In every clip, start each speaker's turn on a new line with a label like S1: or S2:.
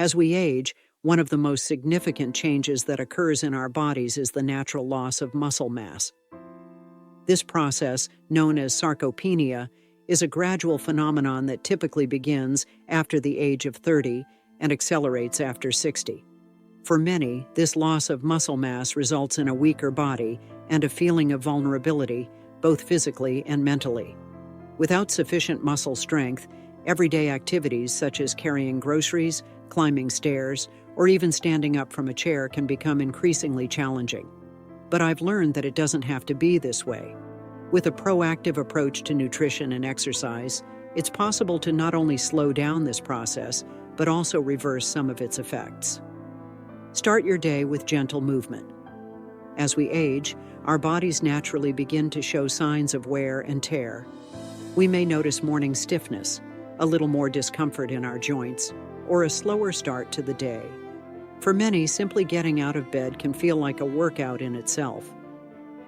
S1: As we age, one of the most significant changes that occurs in our bodies is the natural loss of muscle mass. This process, known as sarcopenia, is a gradual phenomenon that typically begins after the age of 30 and accelerates after 60. For many, this loss of muscle mass results in a weaker body and a feeling of vulnerability, both physically and mentally. Without sufficient muscle strength, everyday activities such as carrying groceries, climbing stairs, or even standing up from a chair can become increasingly challenging. But I've learned that it doesn't have to be this way. With a proactive approach to nutrition and exercise, it's possible to not only slow down this process, but also reverse some of its effects. Start your day with gentle movement. As we age, our bodies naturally begin to show signs of wear and tear. We may notice morning stiffness, a little more discomfort in our joints, or a slower start to the day. For many, simply getting out of bed can feel like a workout in itself.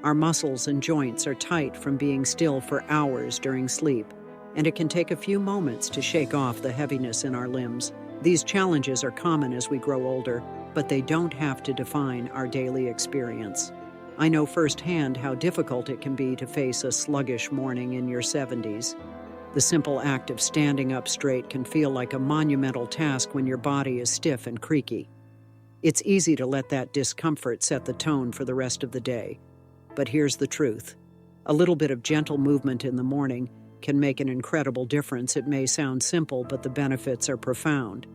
S1: Our muscles and joints are tight from being still for hours during sleep, and it can take a few moments to shake off the heaviness in our limbs. These challenges are common as we grow older, but they don't have to define our daily experience. I know firsthand how difficult it can be to face a sluggish morning in your 70s. The simple act of standing up straight can feel like a monumental task when your body is stiff and creaky. It's easy to let that discomfort set the tone for the rest of the day. But here's the truth. A little bit of gentle movement in the morning can make an incredible difference. It may sound simple, but the benefits are profound.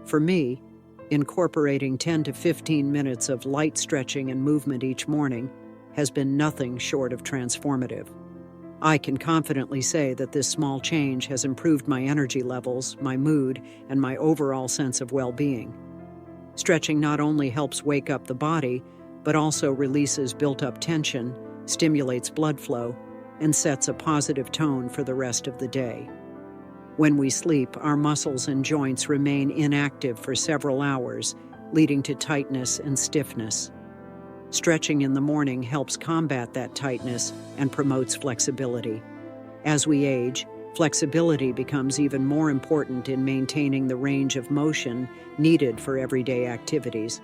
S1: For me, incorporating 10 to 15 minutes of light stretching and movement each morning has been nothing short of transformative. I can confidently say that this small change has improved my energy levels, my mood, and my overall sense of well-being. Stretching not only helps wake up the body, but also releases built-up tension, stimulates blood flow, and sets a positive tone for the rest of the day. When we sleep, our muscles and joints remain inactive for several hours, leading to tightness and stiffness. Stretching in the morning helps combat that tightness and promotes flexibility. As we age, flexibility becomes even more important in maintaining the range of motion needed for everyday activities.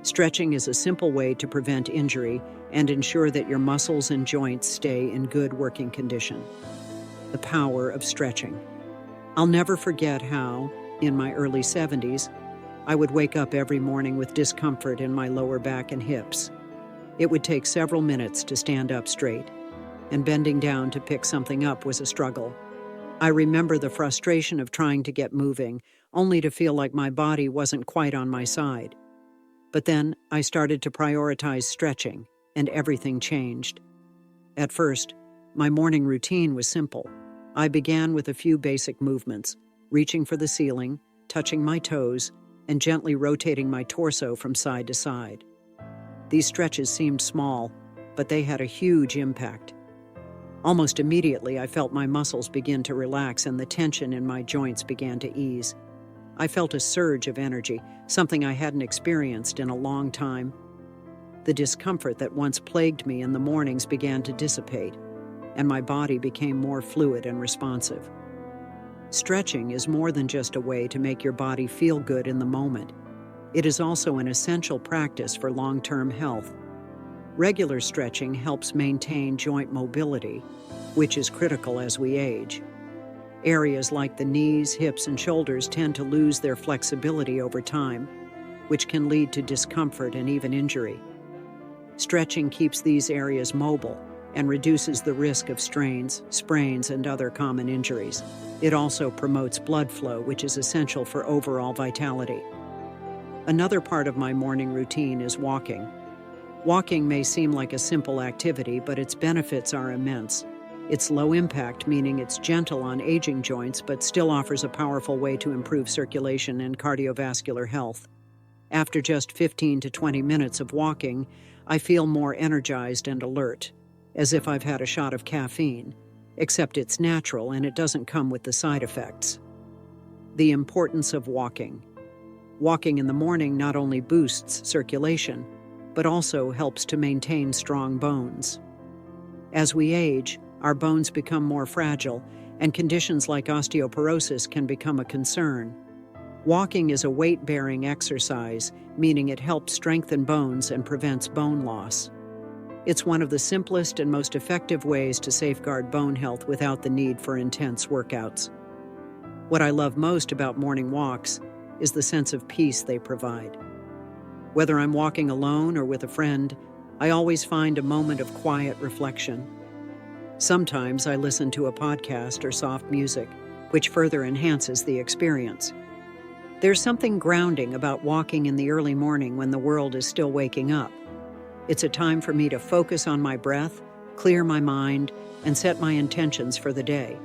S1: Stretching is a simple way to prevent injury and ensure that your muscles and joints stay in good working condition. The power of stretching. I'll never forget how, in my early 70s, I would wake up every morning with discomfort in my lower back and hips. It would take several minutes to stand up straight, and bending down to pick something up was a struggle. I remember the frustration of trying to get moving, only to feel like my body wasn't quite on my side. But then I started to prioritize stretching, and everything changed. At first, my morning routine was simple. I began with a few basic movements, reaching for the ceiling, touching my toes, and gently rotating my torso from side to side. These stretches seemed small, but they had a huge impact. Almost immediately, I felt my muscles begin to relax and the tension in my joints began to ease. I felt a surge of energy, something I hadn't experienced in a long time. The discomfort that once plagued me in the mornings began to dissipate, and my body became more fluid and responsive. Stretching is more than just a way to make your body feel good in the moment. It is also an essential practice for long-term health. Regular stretching helps maintain joint mobility, which is critical as we age. Areas like the knees, hips, and shoulders tend to lose their flexibility over time, which can lead to discomfort and even injury. Stretching keeps these areas mobile and reduces the risk of strains, sprains, and other common injuries. It also promotes blood flow, which is essential for overall vitality. Another part of my morning routine is walking. Walking may seem like a simple activity, but its benefits are immense. It's low impact, meaning it's gentle on aging joints, but still offers a powerful way to improve circulation and cardiovascular health. After just 15 to 20 minutes of walking, I feel more energized and alert, as if I've had a shot of caffeine, except it's natural and it doesn't come with the side effects. The importance of walking. Walking in the morning not only boosts circulation, but also helps to maintain strong bones. As we age, our bones become more fragile, and conditions like osteoporosis can become a concern. Walking is a weight-bearing exercise, meaning it helps strengthen bones and prevents bone loss. It's one of the simplest and most effective ways to safeguard bone health without the need for intense workouts. What I love most about morning walks is the sense of peace they provide. Whether I'm walking alone or with a friend, I always find a moment of quiet reflection. Sometimes I listen to a podcast or soft music, which further enhances the experience. There's something grounding about walking in the early morning when the world is still waking up. It's a time for me to focus on my breath, clear my mind, and set my intentions for the day.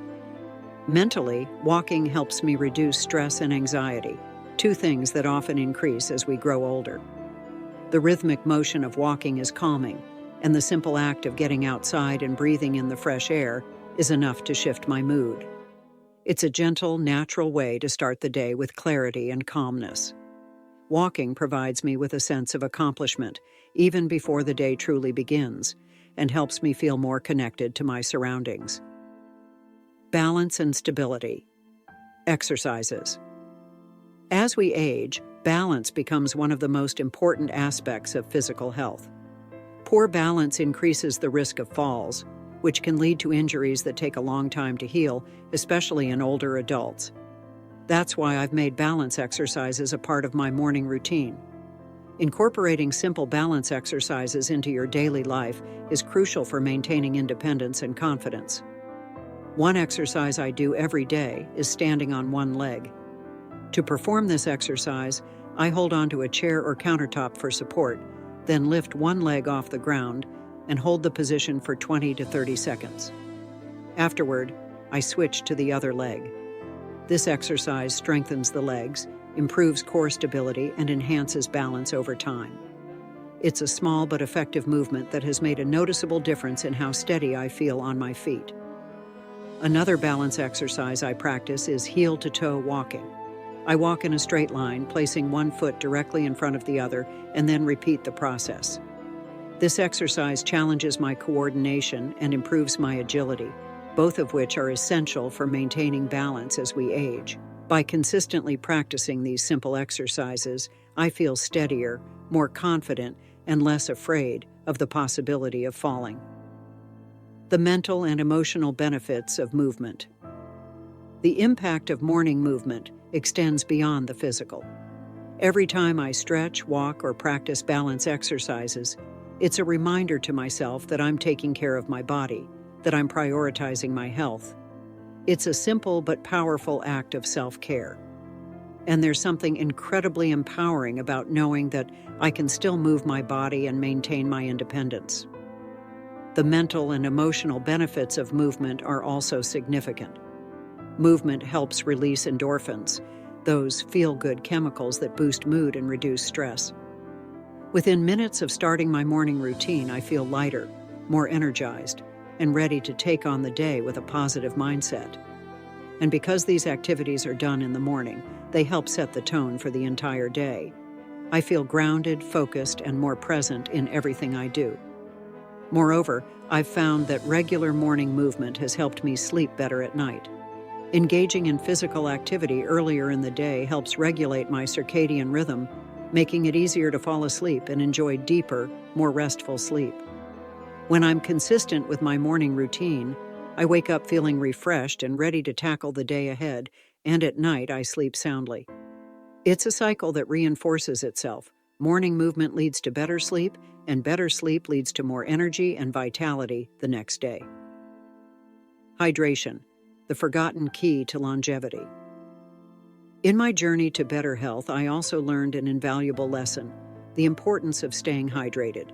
S1: Mentally, walking helps me reduce stress and anxiety, two things that often increase as we grow older. The rhythmic motion of walking is calming, and the simple act of getting outside and breathing in the fresh air is enough to shift my mood. It's a gentle, natural way to start the day with clarity and calmness. Walking provides me with a sense of accomplishment, even before the day truly begins, and helps me feel more connected to my surroundings. Balance and stability. Exercises. As we age, balance becomes one of the most important aspects of physical health. Poor balance increases the risk of falls, which can lead to injuries that take a long time to heal, especially in older adults. That's why I've made balance exercises a part of my morning routine. Incorporating simple balance exercises into your daily life is crucial for maintaining independence and confidence. One exercise I do every day is standing on one leg. To perform this exercise, I hold onto a chair or countertop for support, then lift one leg off the ground and hold the position for 20 to 30 seconds. Afterward, I switch to the other leg. This exercise strengthens the legs, improves core stability, and enhances balance over time. It's a small but effective movement that has made a noticeable difference in how steady I feel on my feet. Another balance exercise I practice is heel-to-toe walking. I walk in a straight line, placing one foot directly in front of the other, and then repeat the process. This exercise challenges my coordination and improves my agility, both of which are essential for maintaining balance as we age. By consistently practicing these simple exercises, I feel steadier, more confident, and less afraid of the possibility of falling. The mental and emotional benefits of movement. The impact of morning movement extends beyond the physical. Every time I stretch, walk, or practice balance exercises, it's a reminder to myself that I'm taking care of my body, that I'm prioritizing my health. It's a simple but powerful act of self-care. And there's something incredibly empowering about knowing that I can still move my body and maintain my independence. The mental and emotional benefits of movement are also significant. Movement helps release endorphins, those feel-good chemicals that boost mood and reduce stress. Within minutes of starting my morning routine, I feel lighter, more energized, and ready to take on the day with a positive mindset. And because these activities are done in the morning, they help set the tone for the entire day. I feel grounded, focused, and more present in everything I do. Moreover, I've found that regular morning movement has helped me sleep better at night. Engaging in physical activity earlier in the day helps regulate my circadian rhythm, making it easier to fall asleep and enjoy deeper, more restful sleep. When I'm consistent with my morning routine, I wake up feeling refreshed and ready to tackle the day ahead, and at night I sleep soundly. It's a cycle that reinforces itself. Morning movement leads to better sleep, and better sleep leads to more energy and vitality the next day. Hydration, the forgotten key to longevity. In my journey to better health, I also learned an invaluable lesson: the importance of staying hydrated.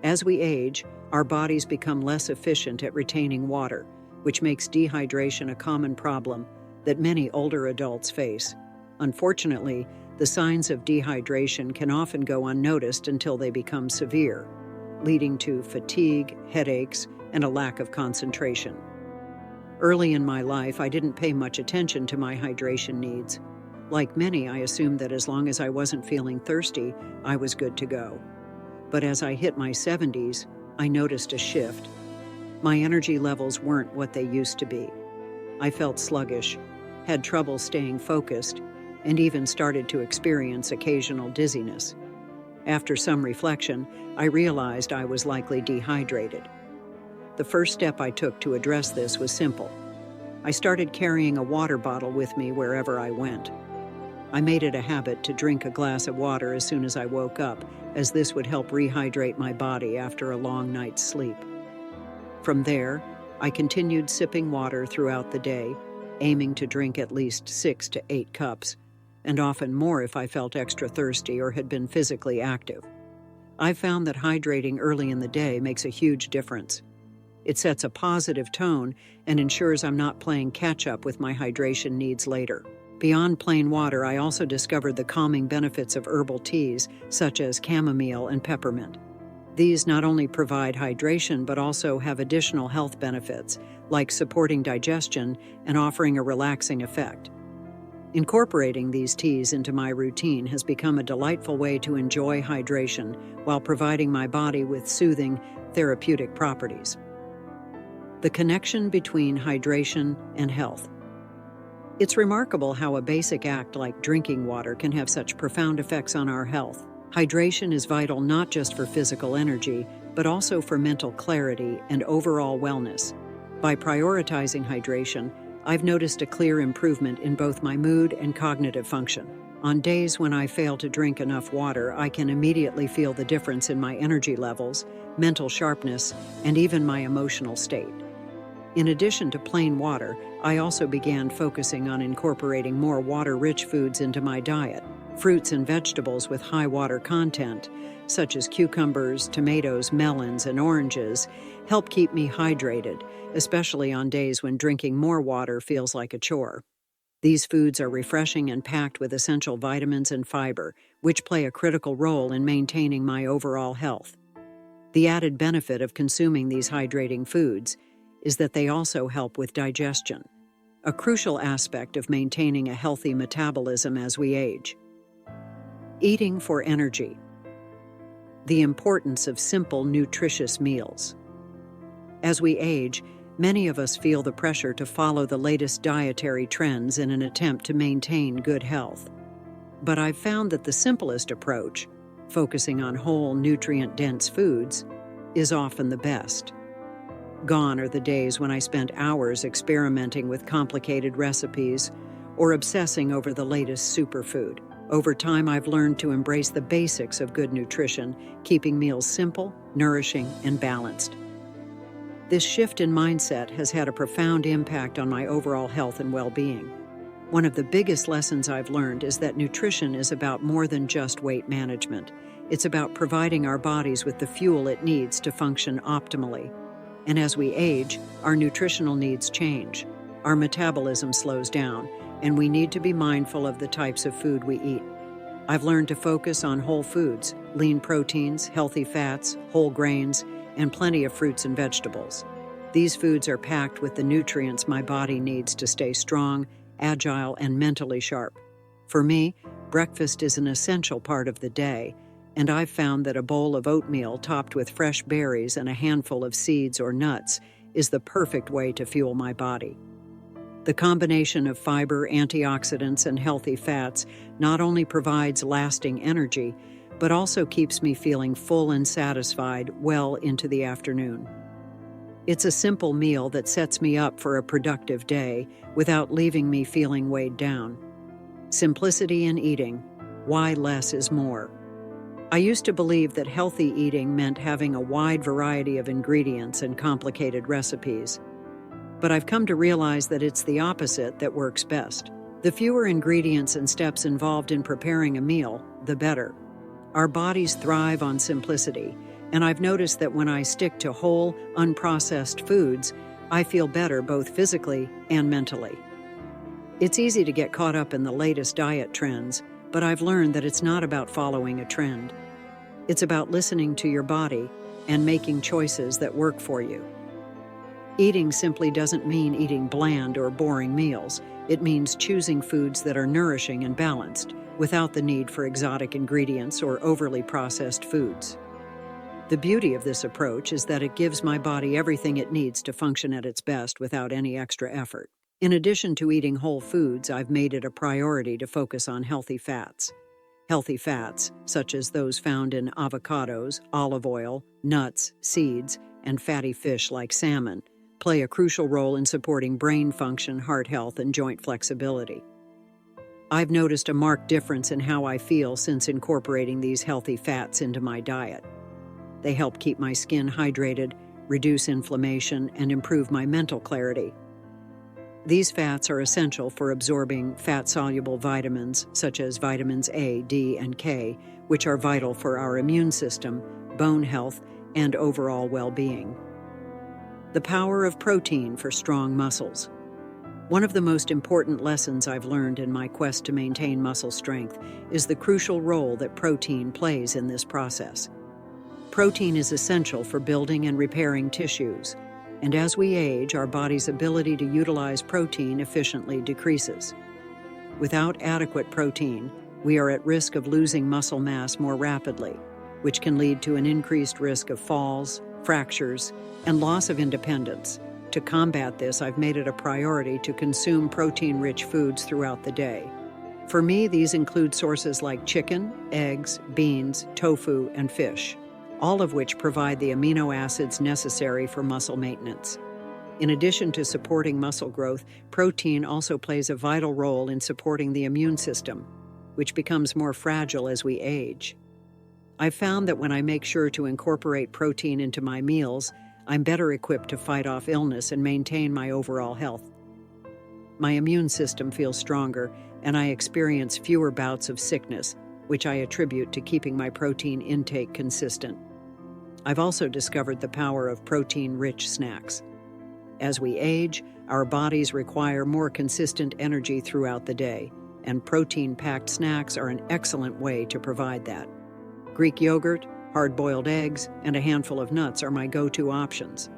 S1: As we age, our bodies become less efficient at retaining water, which makes dehydration a common problem that many older adults face. Unfortunately, the signs of dehydration can often go unnoticed until they become severe, leading to fatigue, headaches, and a lack of concentration. Early in my life, I didn't pay much attention to my hydration needs. Like many, I assumed that as long as I wasn't feeling thirsty, I was good to go. But as I hit my 70s, I noticed a shift. My energy levels weren't what they used to be. I felt sluggish, had trouble staying focused, and even started to experience occasional dizziness. After some reflection, I realized I was likely dehydrated. The first step I took to address this was simple. I started carrying a water bottle with me wherever I went. I made it a habit to drink a glass of water as soon as I woke up, as this would help rehydrate my body after a long night's sleep. From there, I continued sipping water throughout the day, aiming to drink at least 6 to 8 cups, and often more if I felt extra thirsty or had been physically active. I've found that hydrating early in the day makes a huge difference. It sets a positive tone and ensures I'm not playing catch-up with my hydration needs later. Beyond plain water, I also discovered the calming benefits of herbal teas, such as chamomile and peppermint. These not only provide hydration but also have additional health benefits, like supporting digestion and offering a relaxing effect. Incorporating these teas into my routine has become a delightful way to enjoy hydration while providing my body with soothing, therapeutic properties. The connection between hydration and health. It's remarkable how a basic act like drinking water can have such profound effects on our health. Hydration is vital not just for physical energy, but also for mental clarity and overall wellness. By prioritizing hydration, I've noticed a clear improvement in both my mood and cognitive function. On days when I fail to drink enough water, I can immediately feel the difference in my energy levels, mental sharpness, and even my emotional state. In addition to plain water, I also began focusing on incorporating more water-rich foods into my diet. Fruits and vegetables with high water content, such as cucumbers, tomatoes, melons, and oranges, help keep me hydrated, especially on days when drinking more water feels like a chore. These foods are refreshing and packed with essential vitamins and fiber, which play a critical role in maintaining my overall health. The added benefit of consuming these hydrating foods is that they also help with digestion, a crucial aspect of maintaining a healthy metabolism as we age. Eating for energy. The importance of simple, nutritious meals. As we age, many of us feel the pressure to follow the latest dietary trends in an attempt to maintain good health. But I've found that the simplest approach, focusing on whole, nutrient-dense foods, is often the best. Gone are the days when I spent hours experimenting with complicated recipes or obsessing over the latest superfood. Over time, I've learned to embrace the basics of good nutrition, keeping meals simple, nourishing, and balanced. This shift in mindset has had a profound impact on my overall health and well-being. One of the biggest lessons I've learned is that nutrition is about more than just weight management. It's about providing our bodies with the fuel it needs to function optimally. And as we age, our nutritional needs change. Our metabolism slows down, and we need to be mindful of the types of food we eat. I've learned to focus on whole foods, lean proteins, healthy fats, whole grains, and plenty of fruits and vegetables. These foods are packed with the nutrients my body needs to stay strong, agile, and mentally sharp. For me, breakfast is an essential part of the day, and I've found that a bowl of oatmeal topped with fresh berries and a handful of seeds or nuts is the perfect way to fuel my body. The combination of fiber, antioxidants, and healthy fats not only provides lasting energy, but also keeps me feeling full and satisfied well into the afternoon. It's a simple meal that sets me up for a productive day without leaving me feeling weighed down. Simplicity in eating. Why less is more? I used to believe that healthy eating meant having a wide variety of ingredients and complicated recipes. But I've come to realize that it's the opposite that works best. The fewer ingredients and steps involved in preparing a meal, the better. Our bodies thrive on simplicity, and I've noticed that when I stick to whole, unprocessed foods, I feel better both physically and mentally. It's easy to get caught up in the latest diet trends, but I've learned that it's not about following a trend. It's about listening to your body and making choices that work for you. Eating simply doesn't mean eating bland or boring meals. It means choosing foods that are nourishing and balanced, without the need for exotic ingredients or overly processed foods. The beauty of this approach is that it gives my body everything it needs to function at its best without any extra effort. In addition to eating whole foods, I've made it a priority to focus on healthy fats. Healthy fats, such as those found in avocados, olive oil, nuts, seeds, and fatty fish like salmon, play a crucial role in supporting brain function, heart health, and joint flexibility. I've noticed a marked difference in how I feel since incorporating these healthy fats into my diet. They help keep my skin hydrated, reduce inflammation, and improve my mental clarity. These fats are essential for absorbing fat-soluble vitamins such as vitamins A, D, and K, which are vital for our immune system, bone health, and overall well-being. The power of protein for strong muscles. One of the most important lessons I've learned in my quest to maintain muscle strength is the crucial role that protein plays in this process. Protein is essential for building and repairing tissues, and as we age, our body's ability to utilize protein efficiently decreases. Without adequate protein, we are at risk of losing muscle mass more rapidly, which can lead to an increased risk of falls, fractures, and loss of independence. To combat this, I've made it a priority to consume protein-rich foods throughout the day. For me, these include sources like chicken, eggs, beans, tofu, and fish, all of which provide the amino acids necessary for muscle maintenance. In addition to supporting muscle growth, protein also plays a vital role in supporting the immune system, which becomes more fragile as we age. I've found that when I make sure to incorporate protein into my meals, I'm better equipped to fight off illness and maintain my overall health. My immune system feels stronger, and I experience fewer bouts of sickness, which I attribute to keeping my protein intake consistent. I've also discovered the power of protein-rich snacks. As we age, our bodies require more consistent energy throughout the day, and protein-packed snacks are an excellent way to provide that. Greek yogurt, hard-boiled eggs, and a handful of nuts are my go-to options.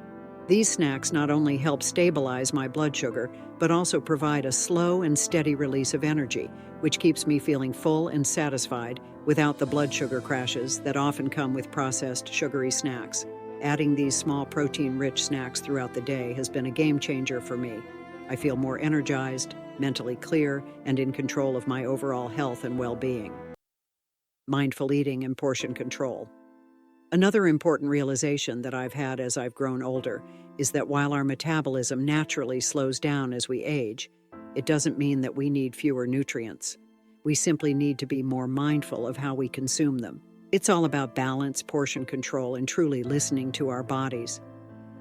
S1: These snacks not only help stabilize my blood sugar, but also provide a slow and steady release of energy, which keeps me feeling full and satisfied without the blood sugar crashes that often come with processed sugary snacks. Adding these small protein-rich snacks throughout the day has been a game changer for me. I feel more energized, mentally clear, and in control of my overall health and well-being. Mindful eating and portion control. Another important realization that I've had as I've grown older is that while our metabolism naturally slows down as we age, it doesn't mean that we need fewer nutrients. We simply need to be more mindful of how we consume them. It's all about balance, portion control, and truly listening to our bodies.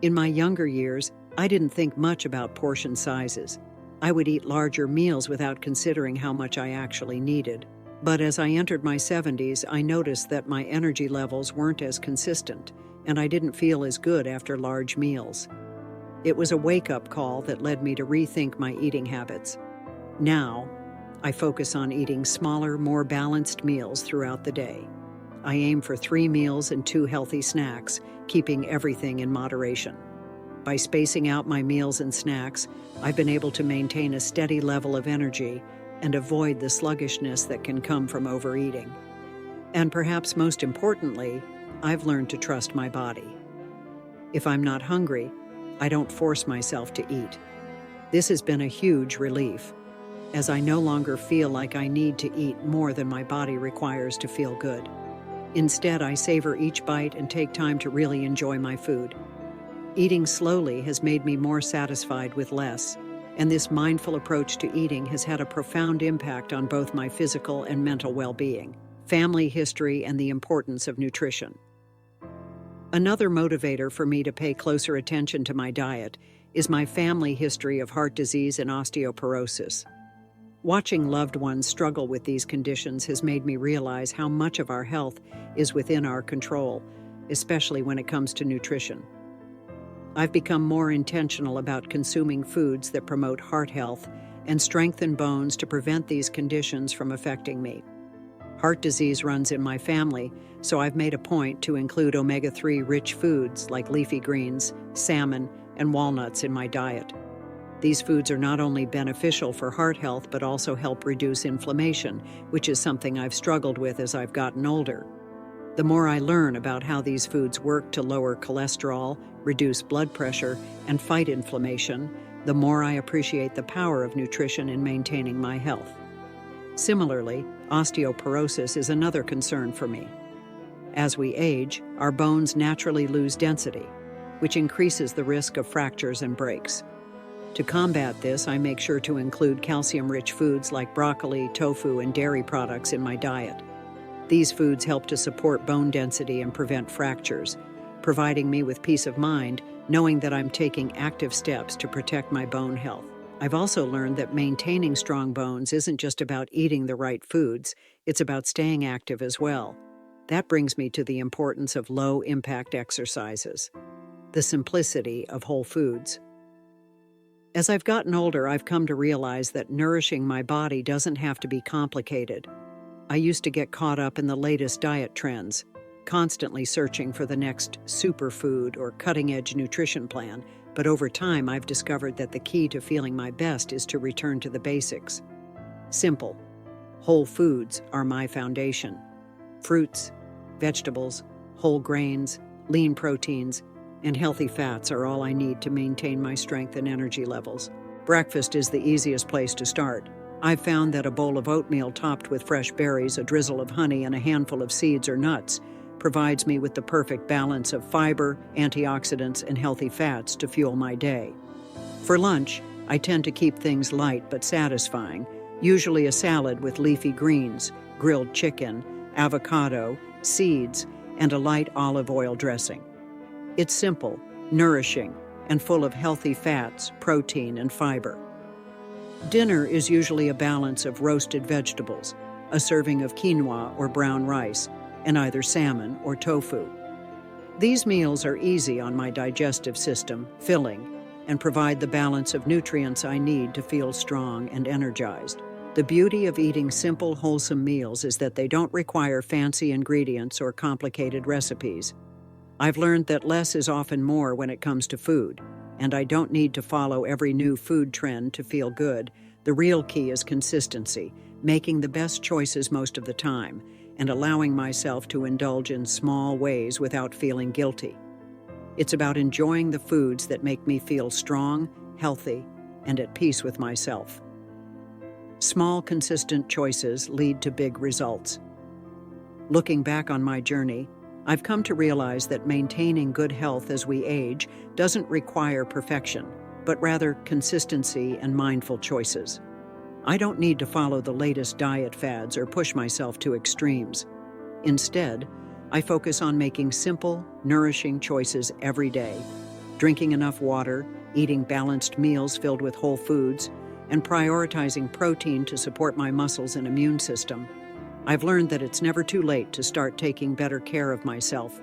S1: In my younger years, I didn't think much about portion sizes. I would eat larger meals without considering how much I actually needed. But as I entered my 70s, I noticed that my energy levels weren't as consistent, and I didn't feel as good after large meals. It was a wake-up call that led me to rethink my eating habits. Now, I focus on eating smaller, more balanced meals throughout the day. I aim for 3 meals and 2 healthy snacks, keeping everything in moderation. By spacing out my meals and snacks, I've been able to maintain a steady level of energy and avoid the sluggishness that can come from overeating. And perhaps most importantly, I've learned to trust my body. If I'm not hungry, I don't force myself to eat. This has been a huge relief, as I no longer feel like I need to eat more than my body requires to feel good. Instead, I savor each bite and take time to really enjoy my food. Eating slowly has made me more satisfied with less, and this mindful approach to eating has had a profound impact on both my physical and mental well-being, family history, and the importance of nutrition. Another motivator for me to pay closer attention to my diet is my family history of heart disease and osteoporosis. Watching loved ones struggle with these conditions has made me realize how much of our health is within our control, especially when it comes to nutrition. I've become more intentional about consuming foods that promote heart health and strengthen bones to prevent these conditions from affecting me. Heart disease runs in my family, so I've made a point to include omega-3 rich foods like leafy greens, salmon, and walnuts in my diet. These foods are not only beneficial for heart health but also help reduce inflammation, which is something I've struggled with as I've gotten older. The more I learn about how these foods work to lower cholesterol, reduce blood pressure, and fight inflammation, the more I appreciate the power of nutrition in maintaining my health. Similarly, osteoporosis is another concern for me. As we age, our bones naturally lose density, which increases the risk of fractures and breaks. To combat this, I make sure to include calcium-rich foods like broccoli, tofu, and dairy products in my diet. These foods help to support bone density and prevent fractures, providing me with peace of mind knowing that I'm taking active steps to protect my bone health. I've also learned that maintaining strong bones isn't just about eating the right foods, it's about staying active as well. That brings me to the importance of low-impact exercises, the simplicity of whole foods. As I've gotten older, I've come to realize that nourishing my body doesn't have to be complicated. I used to get caught up in the latest diet trends, constantly searching for the next superfood or cutting-edge nutrition plan, but over time I've discovered that the key to feeling my best is to return to the basics. Simple. Whole foods are my foundation. Fruits, vegetables, whole grains, lean proteins, and healthy fats are all I need to maintain my strength and energy levels. Breakfast is the easiest place to start. I've found that a bowl of oatmeal topped with fresh berries, a drizzle of honey, and a handful of seeds or nuts provides me with the perfect balance of fiber, antioxidants, and healthy fats to fuel my day. For lunch, I tend to keep things light but satisfying, usually a salad with leafy greens, grilled chicken, avocado, seeds, and a light olive oil dressing. It's simple, nourishing, and full of healthy fats, protein, and fiber. Dinner is usually a balance of roasted vegetables, a serving of quinoa or brown rice, and either salmon or tofu. These meals are easy on my digestive system, filling, and provide the balance of nutrients I need to feel strong and energized. The beauty of eating simple, wholesome meals is that they don't require fancy ingredients or complicated recipes. I've learned that less is often more when it comes to food, and I don't need to follow every new food trend to feel good. The real key is consistency, making the best choices most of the time, and allowing myself to indulge in small ways without feeling guilty. It's about enjoying the foods that make me feel strong, healthy, and at peace with myself. Small, consistent choices lead to big results. Looking back on my journey, I've come to realize that maintaining good health as we age doesn't require perfection, but rather consistency and mindful choices. I don't need to follow the latest diet fads or push myself to extremes. Instead, I focus on making simple, nourishing choices every day, drinking enough water, eating balanced meals filled with whole foods, and prioritizing protein to support my muscles and immune system. I've learned that it's never too late to start taking better care of myself.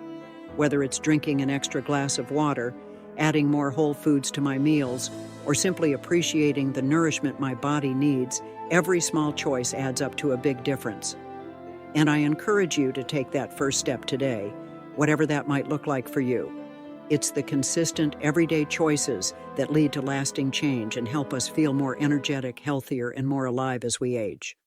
S1: Whether it's drinking an extra glass of water, adding more whole foods to my meals, or simply appreciating the nourishment my body needs, every small choice adds up to a big difference. And I encourage you to take that first step today, whatever that might look like for you. It's the consistent, everyday choices that lead to lasting change and help us feel more energetic, healthier, and more alive as we age.